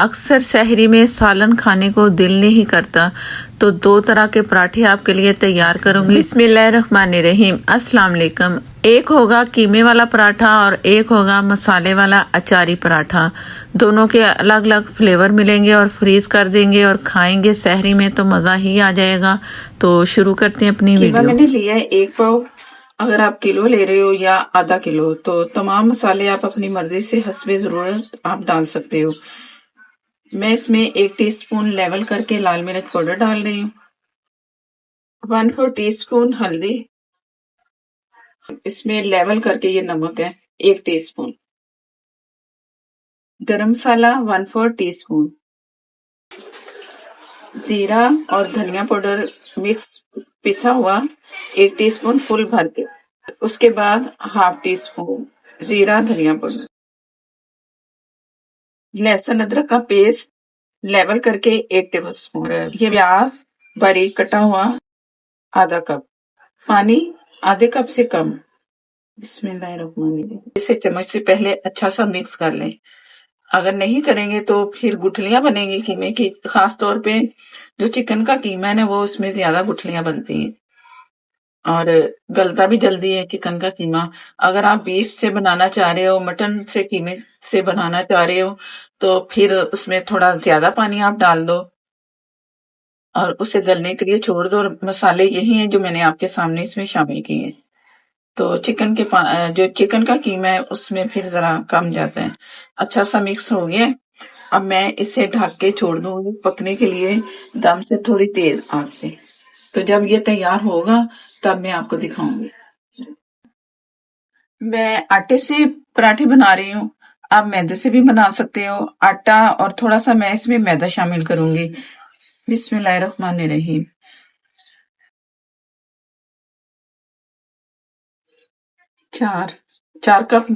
अक्सर सहरी में सालन खाने को दिल नहीं करता, तो दो तरह के पराठे आपके लिए तैयार करूंगी। बिस्मिल्लाहिर्रहमानिर्रहीम। अस्सलाम वालेकुम। एक होगा कीमे वाला पराठा और एक होगा मसाले वाला अचारी पराठा। दोनों के अलग अलग फ्लेवर मिलेंगे और फ्रीज कर देंगे और खाएंगे सहरी में तो मज़ा ही आ जाएगा। तो शुरू करते हैं अपनी वीडियो। मैंने लिया है 1 पाव। अगर आप किलो ले रहे हो या आधा किलो तो तमाम मसाले आप अपनी मर्जी से हस्बे जरूरत आप डाल सकते हो। मैं इसमें 1 टीस्पून लेवल करके लाल मिर्च पाउडर डाल रही हूँ, 1/4 टीस्पून हल्दी, इसमें लेवल करके ये नमक है 1 टीस्पून, गरम मसाला 1/4 टीस्पून, जीरा और धनिया पाउडर मिक्स पिसा हुआ 1 टीस्पून फुल भर के, उसके बाद 1/2 टीस्पून जीरा धनिया पाउडर, लहसुन अदरक का पेस्ट लेवल करके 1 टेबलस्पून, ये प्याज बारीक कटा हुआ आधा कप, पानी आधे कप से कम। बिस्मिल्लाहिर्रहमानिर्रहीम। इसे चम्मच से पहले अच्छा सा मिक्स कर लें। अगर नहीं करेंगे तो फिर गुठलियां बनेंगी कीमे की। खास तौर पे जो चिकन का कीमा है ना वो उसमें ज्यादा गुठलियां बनती हैं और गलता भी जल्दी है चिकन का कीमा। अगर आप बीफ से बनाना चाह रहे हो, मटन से कीमे से बनाना चाह रहे हो तो फिर उसमें थोड़ा ज्यादा पानी आप डाल दो और उसे गलने के लिए छोड़ दो। और मसाले यही हैं जो मैंने आपके सामने इसमें शामिल किए हैं। तो जो चिकन का कीमा है उसमें फिर जरा कम जाता है। अच्छा सा मिक्स हो गया। अब मैं इसे ढक के छोड़ दूंगी पकने के लिए दम से थोड़ी तेज आंच पे। तो जब ये तैयार होगा तब मैं आपको दिखाऊंगी। मैं आटे से पराठे बना रही हूँ, आप मैदे से भी बना सकते हो। आटा और थोड़ा सा मैं इसमें मैदा शामिल करूंगी। बिस्मिल्लाहिर्रहमानिर्रहीम। 4 कप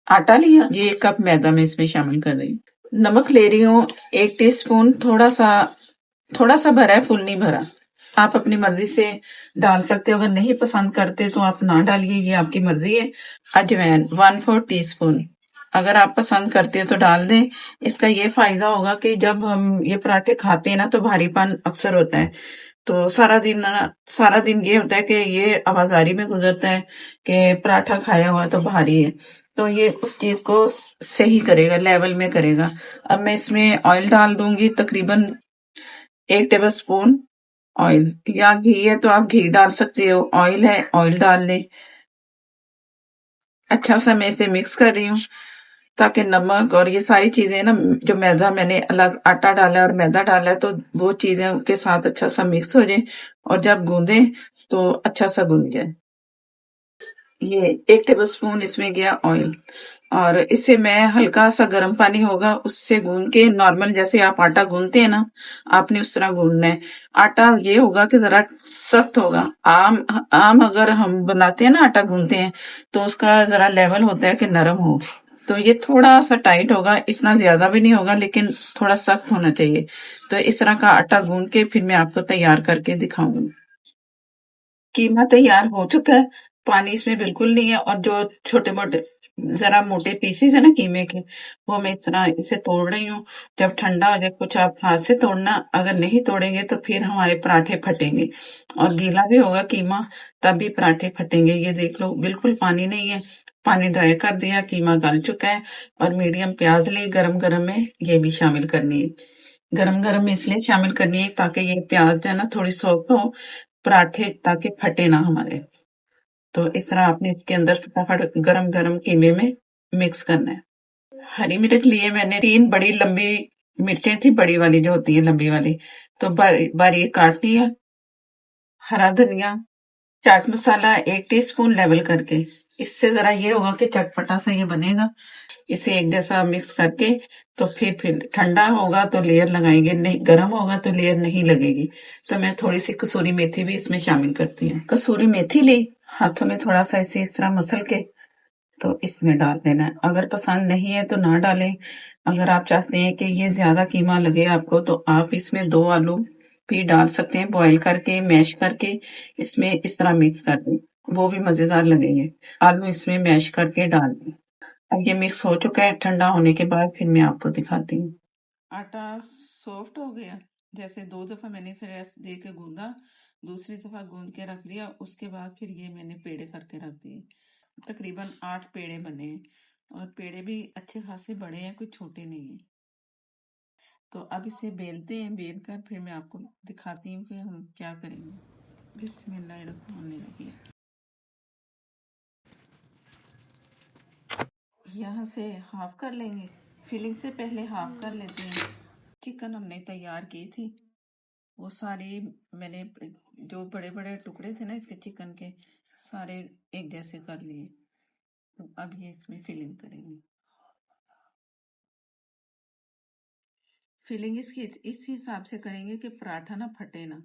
आटा लिया, ये 1 कप मैदा मैं इसमें शामिल कर रही हूँ। नमक ले रही हूँ 1 टीस्पून, थोड़ा सा भरा है, फुल नहीं भरा। आप अपनी मर्जी से डाल सकते हो, अगर नहीं पसंद करते तो आप ना डालिए, ये आपकी मर्जी है। अजवाइन 1/4 टीस्पून, अगर आप पसंद करते हो तो डाल दें। इसका ये फायदा होगा कि जब हम ये पराठे खाते हैं ना तो भारीपन अक्सर होता है। तो सारा दिन ये होता है कि ये आवाजारी में गुजरता है कि पराठा खाया हुआ तो भारी है। तो ये उस चीज को सही करेगा, लेवल में करेगा। अब मैं इसमें ऑयल डाल दूंगी, तकरीबन 1 टेबल स्पून ऑयल, या घी है तो आप घी डाल सकते हो, ऑयल है ऑयल डाल लें। अच्छा सा मैं इसे मिक्स कर रही हूँ ताकि नमक और ये सारी चीजें ना, जो मैदा मैंने अलग आटा डाला है और मैदा डाला है, तो वो चीजें के साथ अच्छा सा मिक्स हो जाए और जब गूंदे तो अच्छा सा गूंद जाए। ये 1 टेबल स्पून इसमें गया ऑयल और इससे मैं हल्का सा गर्म पानी होगा उससे गूंद के, नॉर्मल जैसे आप आटा गूंदते हैं ना, आपने उस तरह गूंदना है। आटा ये होगा कि जरा सख्त होगा। आम आम अगर हम बनाते हैं ना, आटा गूंदते हैं तो उसका जरा लेवल होता है कि नरम हो, तो ये थोड़ा सा टाइट होगा, इतना ज्यादा भी नहीं होगा लेकिन थोड़ा सख्त होना चाहिए। तो इस तरह का आटा गूंद के फिर मैं आपको तैयार करके दिखाऊंगी। कीमा तैयार हो चुका है, पानी इसमें बिल्कुल नहीं है और जो छोटे मोटे जरा मोटे पीसेस है ना कीमे के, वो मैं इस तरह इसे तोड़ रही हूँ। जब ठंडा हो जाए कुछ आप हाथ से तोड़ना, अगर नहीं तोड़ेंगे तो फिर हमारे पराठे फटेंगे और गीला भी होगा कीमा तब भी पराठे फटेंगे। ये देख लो बिल्कुल पानी नहीं है, पानी ड्राई कर दिया, कीमा गल चुका है। और मीडियम प्याज ली गरम गरम में, ये भी शामिल करनी है। गरम गरम में इसलिए शामिल करनी है ताकि ये प्याज जो है ना थोड़ी सॉफ्ट हो, पराठे ताकि फटे ना हमारे। तो इस तरह आपने इसके अंदर फटाफट गरम गरम कीमे में मिक्स करना है। हरी मिर्च लिए मैंने 3 बड़ी लंबी मिर्चें थी, बड़ी वाली जो होती है लंबी वाली, तो बारीक काट लिया। हरा धनिया, चाट मसाला 1 टीस्पून लेवल करके, इससे जरा ये होगा कि चटपटा सा ये बनेगा। इसे एक जैसा मिक्स करके तो फिर ठंडा होगा तो लेयर लगाएंगे, नहीं गर्म होगा तो लेयर नहीं लगेगी। तो मैं थोड़ी सी कसूरी मेथी भी इसमें शामिल करती हूँ। कसूरी मेथी ली, हाथों में थोड़ा सा इस तरह मसल के तो इसमें डाल देना है। अगर पसंद नहीं है तो ना डालें। अगर आप चाहते हैं कि ये ज्यादा कीमा लगे आपको तो आप इसमें 2 आलू भी डाल सकते हैं, बॉईल करके मैश करके इसमें इस तरह मिक्स कर दें, वो भी मजेदार लगेंगे। आलू इसमें मैश करके डाल दें। अब ये मिक्स हो चुका है, ठंडा होने के बाद फिर मैं आपको दिखाती हूँ। आटा सॉफ्ट हो गया। जैसे 2 दफ़ा मैंने इसे रेस्ट दे के गूँधा, दूसरी दफ़ा गूँध के रख दिया, उसके बाद फिर ये मैंने पेड़े करके रख दिए। तकरीबन 8 पेड़े बने हैं और पेड़े भी अच्छे खासे बड़े हैं, कोई छोटे नहीं हैं। तो अब इसे बेलते हैं, बेल कर फिर मैं आपको दिखाती हूँ कि हम क्या करेंगे। बिस्मिल्लाहिर्रहमानिर्रहीम। यहाँ से हाफ कर लेंगे, फिलिंग से पहले हाफ कर लेते हैं। चिकन हमने तैयार की थी, वो सारे मैंने जो बड़े बड़े टुकड़े थे ना इसके चिकन के, सारे एक जैसे कर लिए। अब ये इसमें फिलिंग करेंगे। फिलिंग इसकी इस हिसाब से करेंगे कि पराठा ना फटे ना।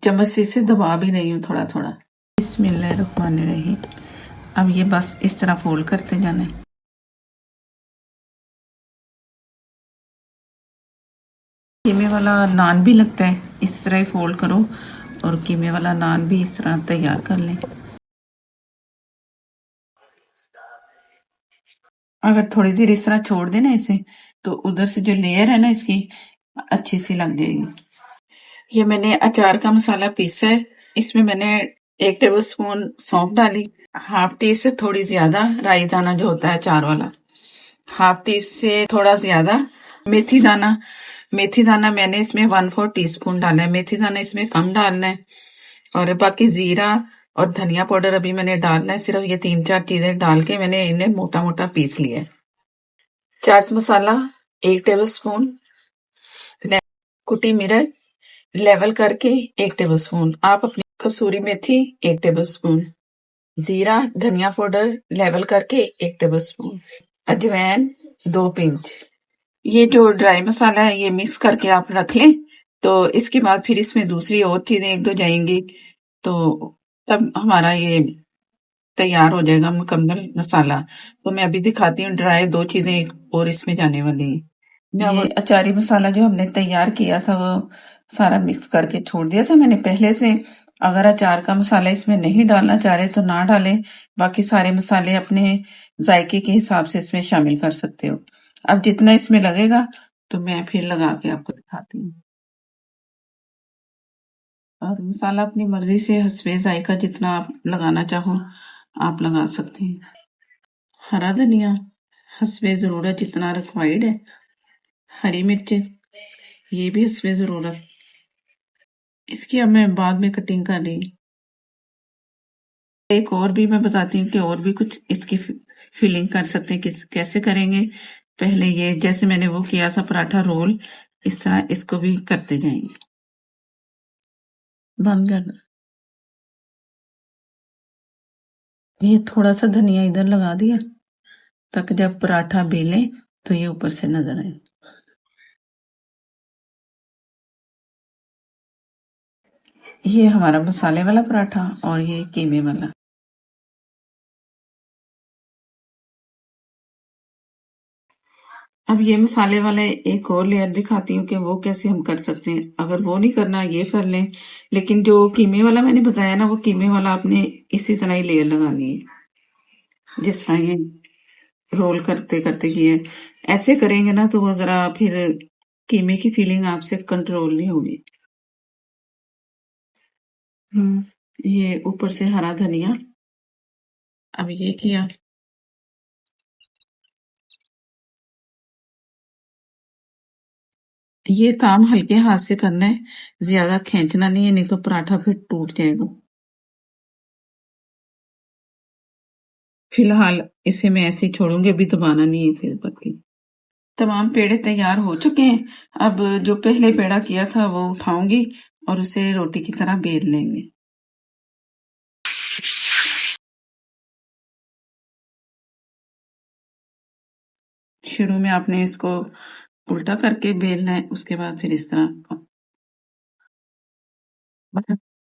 चम्मच से इसे दबा भी रही हूँ थोड़ा थोड़ा। बिस्मिल्लाहिर्रहमानिर्रहीम। अब ये बस इस तरह फोल्ड करते जाना है। कीमे वाला नान भी लगता है, इस तरह ही फोल्ड करो और कीमे वाला नान भी इस तरह तैयार कर लें। अगर थोड़ी देर इस तरह छोड़ देना इसे, तो उधर से जो लेयर है ना इसकी अच्छी सी लग जाएगी। ये मैंने अचार का मसाला पीसा है। इसमें मैंने 1 टेबलस्पून सौंफ डाली, हाफ टी से थोड़ी ज्यादा राई दाना जो होता है अचार वाला, हाफ टी से थोड़ा ज्यादा मेथी दाना। मेथी दाना मैंने इसमें 1/4 टीस्पून डाला है। मेथी दाना इसमें कम डालना है। और बाकी जीरा और धनिया पाउडर अभी मैंने डालना है। सिर्फ ये 3-4 चीजें डाल के मैंने इन्हें मोटा मोटा पीस लिया है। चाट मसाला 1 टेबलस्पून, कुटी मिर्च लेवल करके 1 टेबलस्पून, आप अपनी कसूरी मेथी 1 टेबलस्पून, जीरा धनिया पाउडर लेवल करके 1 टेबलस्पून, अजवाइन 2 पिंच। ये जो ड्राई मसाला है ये मिक्स करके आप रख लें। तो इसके बाद फिर इसमें दूसरी और चीजें 1-2 जाएंगी, तो तब हमारा ये तैयार हो जाएगा मुकम्मल मसाला। तो मैं अभी दिखाती हूँ ड्राई 2 चीजें और इसमें जाने वाली हैं। ये अचारी मसाला जो हमने तैयार किया था वो सारा मिक्स करके छोड़ दिया था मैंने पहले से। अगर अचार का मसाला इसमें नहीं डालना चाह रहे तो ना डालें, बाकी सारे मसाले अपने जायके के हिसाब से इसमें शामिल कर सकते हो। अब जितना इसमें लगेगा तो मैं फिर लगा के आपको दिखाती हूँ। और मसाला अपनी मर्जी से हस्बे जायका जितना आप लगाना चाहो आप लगा सकते हैं। हरा धनिया हस्बे ज़रूरत जितना रिक्वायर्ड है। हरी मिर्चें ये भी हस्बे ज़रूरत। इसकी अब मैं बाद में कटिंग कर रही हूँ। एक और भी मैं बताती हूँ कि और भी कुछ इसकी फिलिंग कर सकते हैं। कैसे करेंगे, पहले ये जैसे मैंने वो किया था पराठा रोल, इस तरह इसको भी करते जाएंगे। बंद करना। ये थोड़ा सा धनिया इधर लगा दिया ताकि जब पराठा बेले तो ये ऊपर से नजर आए। ये हमारा मसाले वाला पराठा और ये कीमे वाला। अब ये मसाले वाले एक और लेयर दिखाती हूँ कि वो कैसे हम कर सकते हैं। अगर वो नहीं करना ये कर लें, लेकिन जो कीमे वाला मैंने बताया ना वो कीमे वाला आपने इसी तरह ही लेयर लगानी है जिस तरह ये रोल करते करते किए। ऐसे करेंगे ना तो वो जरा फिर कीमे की फीलिंग आपसे कंट्रोल नहीं होगी। ये ऊपर से हरा धनिया। अब ये किया, ये काम हल्के हाथ से करना है, ज्यादा खींचना नहीं है, नहीं तो पराठा फिर टूट जाएगा। फिलहाल इसे मैं ऐसे ही छोड़ूंगी, अभी दबाना नहीं है इसे पत्ती। तमाम पेड़े तैयार हो चुके हैं। अब जो पहले पेड़ा किया था वो उठाऊंगी और उसे रोटी की तरह बेल लेंगे। शुरू में आपने इसको उल्टा करके बेलना है, उसके बाद फिर इस तरह।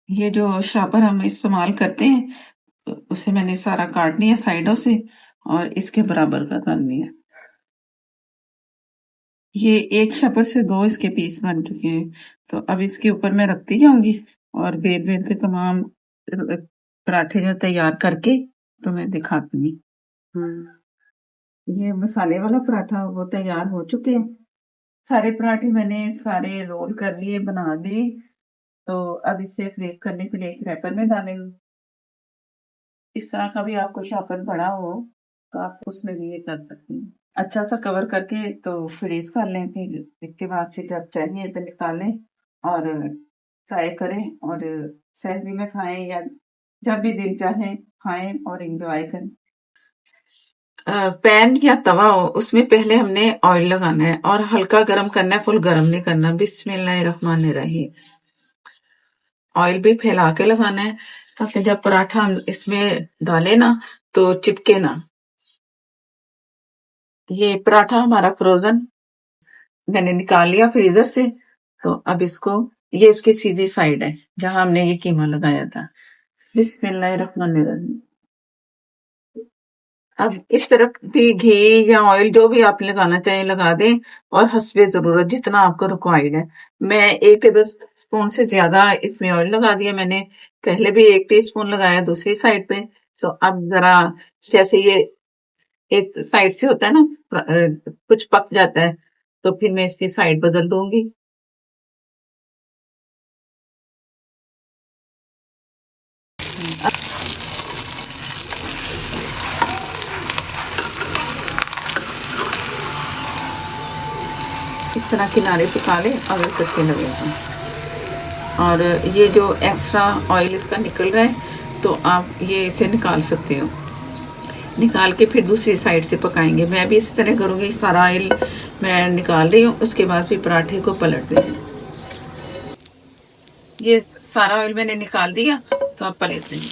ये जो शापर हम इस्तेमाल करते हैं उसे मैंने सारा काट लिया साइडों से और इसके बराबर का कर लिया। ये एक शपर से 2 इसके पीस बन चुके हैं। तो अब इसके ऊपर मैं रखती जाऊंगी और बेल-बेल के तमाम पराठे जो तैयार करके तो मैं दिखाती हूँ। ये मसाले वाला पराठा वो तैयार हो चुके हैं। सारे पराठे मैंने सारे रोल कर लिए, बना लिए। तो अब इसे फ्रीज करने के लिए एक रैपर में डालेंगे। इस तरह का भी आपको शॉपर बड़ा हो तो आप उसमें भी ये कर सकते हैं। अच्छा सा कवर करके तो फ्रीज कर लें, फिर इसके बाद फिर जब चाहिए तो निकालें और फ्राई करें और सैलरी में खाएं या जब भी दिल चाहे खाएं और एंजॉय करें। पैन या तवा हो उसमें पहले हमने ऑयल लगाना है और हल्का गरम करना है, फुल गरम नहीं करना। बिस्मिल्लाहिर्रहमानिर्रहीम। ऑयल भी फैला के लगाना है ताकि जब पराठा हम इसमें डाले ना तो चिपके ना। ये पराठा हमारा फ्रोजन मैंने निकाल लिया फ्रीजर से। तो अब इसको, ये इसकी सीधी साइड है जहां हमने ये कीमा लगाया था। बिस्मिल्लाहिर्रहमानिर्रहीम। अब इस तरफ भी घी या ऑयल जो भी आप लगाना चाहें लगा दें और हस्बे जरूरत जितना आपको रिक्वायर्ड है। मैं 1 टेबल स्पून से ज्यादा इसमें ऑयल लगा दिया मैंने। पहले भी 1 टीस्पून लगाया दूसरी साइड पे। तो अब जरा जैसे ये एक साइड से होता है ना, कुछ पक जाता है तो फिर मैं इसकी साइड बदल दूंगी। इस तरह किनारे पका लें अगर कच्चे लगे तो। और ये जो एक्स्ट्रा ऑयल इसका निकल रहा है तो आप ये इसे निकाल सकते हो। निकाल के फिर दूसरी साइड से पकाएंगे। मैं भी इसी तरह करूँगी। सारा ऑयल मैं निकाल रही हूँ, उसके बाद फिर पराठे को पलट देंगे। ये सारा ऑयल मैंने निकाल दिया तो आप पलट देंगे।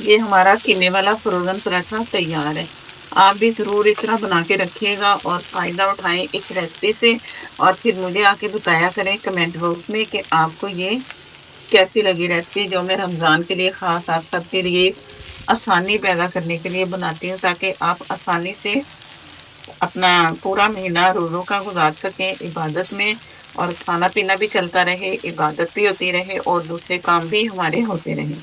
ये हमारा कीमे वाला फ्रोजन पराठा तैयार है। आप भी ज़रूर इस तरह बना के रखिएगा और फ़ायदा उठाएं इस रेसिपी से और फिर मुझे आके बताया करें कमेंट बॉक्स में कि आपको ये कैसी लगी रेसिपी, जो मैं रमज़ान के लिए ख़ास आप सबके लिए आसानी पैदा करने के लिए बनाती हूँ ताकि आप आसानी से अपना पूरा महीना रोज़ों का गुजार सकें इबादत में और खाना पीना भी चलता रहे, इबादत भी होती रहे और दूसरे काम भी हमारे होते रहें।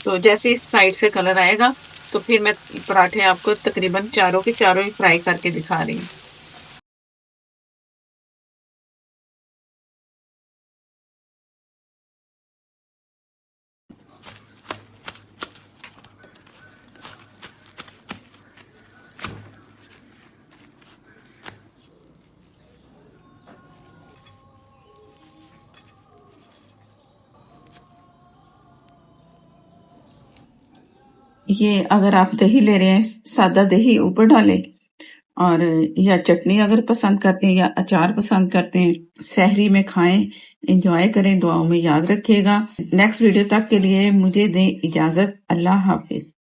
तो जैसे इस साइड से कलर आएगा तो फिर मैं पराठे आपको तकरीबन चारों के चारों ही फ्राई करके दिखा रही हूँ। ये अगर आप दही ले रहे हैं, सादा दही ऊपर डालें और या चटनी अगर पसंद करते हैं या अचार पसंद करते हैं, सहरी में खाएं, एंजॉय करें, दुआओं में याद रखिएगा। नेक्स्ट वीडियो तक के लिए मुझे दें इजाजत। अल्लाह हाफिज।